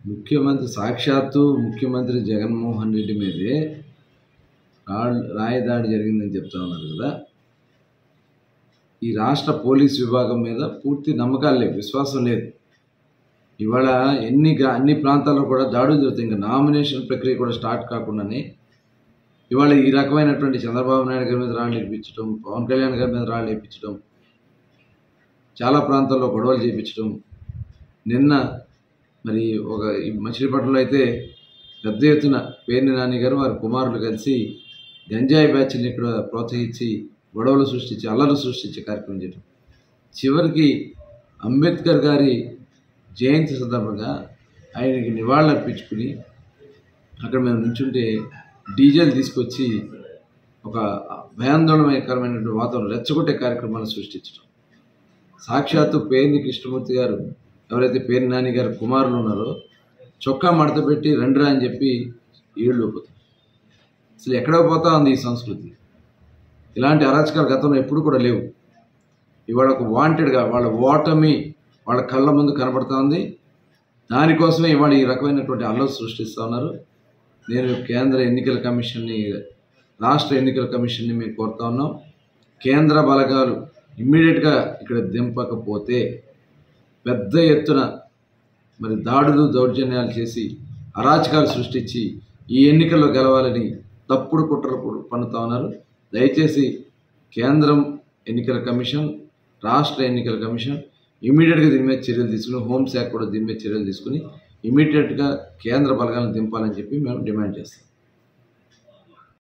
ముఖ్యమంత్రి సాక్షాత్తు ముఖ్యమంత్రి జగన్మోహన్ రెడ్డి మీదే రాయదాడి జరిగిందని చెప్తా ఉన్నారు కదా. ఈ రాష్ట్ర పోలీస్ విభాగం మీద పూర్తి నమ్మకాలు లేవు, విశ్వాసం లేదు. ఇవాళ అన్ని ప్రాంతాల్లో కూడా దాడులు జరుగుతాయి. ఇంకా నామినేషన్ ప్రక్రియ కూడా స్టార్ట్ కాకుండానే ఇవాళ ఈ రకమైనటువంటి చంద్రబాబు నాయుడు గారి మీద రాళ్ళు వేయించడం, పవన్ కళ్యాణ్ గారి మీద రాళ్ళు వేయించడం, చాలా ప్రాంతాల్లో గొడవలు చేయించడం. నిన్న మరి మచిలీపట్నంలో అయితే పెద్ద ఎత్తున పేర్ని నాని గారు వారి కుమారులు కలిసి గంజాయి బ్యాచ్ని ఇక్కడ ప్రోత్సహించి గొడవలు సృష్టించి అల్లర్లు సృష్టించే కార్యక్రమం చేయడం. చివరికి అంబేద్కర్ గారి జయంతి సందర్భంగా ఆయనకి నివాళులు అర్పించుకుని అక్కడ మేము నుంచుంటే డీజేలు తీసుకొచ్చి ఒక భయాందోళనకరమైనటువంటి వాతావరణం రెచ్చగొట్టే కార్యక్రమాలు సృష్టించడం. సాక్షాత్తు పేర్ని కృష్ణమూర్తి గారు ఎవరైతే పేర్ని నాని గారి కుమారులు ఉన్నారో చొక్కా మడత పెట్టి రండిరా అని చెప్పి ఏళ్ళు పోతారు. అసలు ఎక్కడ పోతా ఉంది ఈ సంస్కృతి? ఇలాంటి అరాచకాలు గతంలో ఎప్పుడు కూడా లేవు. ఇవాళ ఒక వాంటెడ్గా వాళ్ళ ఓటమి వాళ్ళ కళ్ళ ముందు కనబడుతూ ఉంది. దానికోసమే ఇవాళ ఈ రకమైనటువంటి అల్లరి సృష్టిస్తూ ఉన్నారు. నేను కేంద్ర ఎన్నికల కమిషన్ని, రాష్ట్ర ఎన్నికల కమిషన్ని మేము కోరుతా ఉన్నాం. కేంద్ర బలగాలు ఇమ్మీడియట్గా ఇక్కడ దింపకపోతే పెద్ద ఎత్తున మరి దాడులు దౌర్జన్యాలు చేసి అరాచకాలు సృష్టించి ఈ ఎన్నికల్లో గెలవాలని తప్పుడు కుట్రలు పన్నుతా ఉన్నారు. దయచేసి కేంద్రం ఎన్నికల కమిషన్, రాష్ట్ర ఎన్నికల కమిషన్ ఇమీడియట్గా దీని మీద చర్యలు తీసుకుని, హోంశాఖ కూడా దీని మీద చర్యలు తీసుకుని ఇమీడియట్గా కేంద్ర బలగాలను దింపాలని చెప్పి మేము డిమాండ్ చేస్తాం.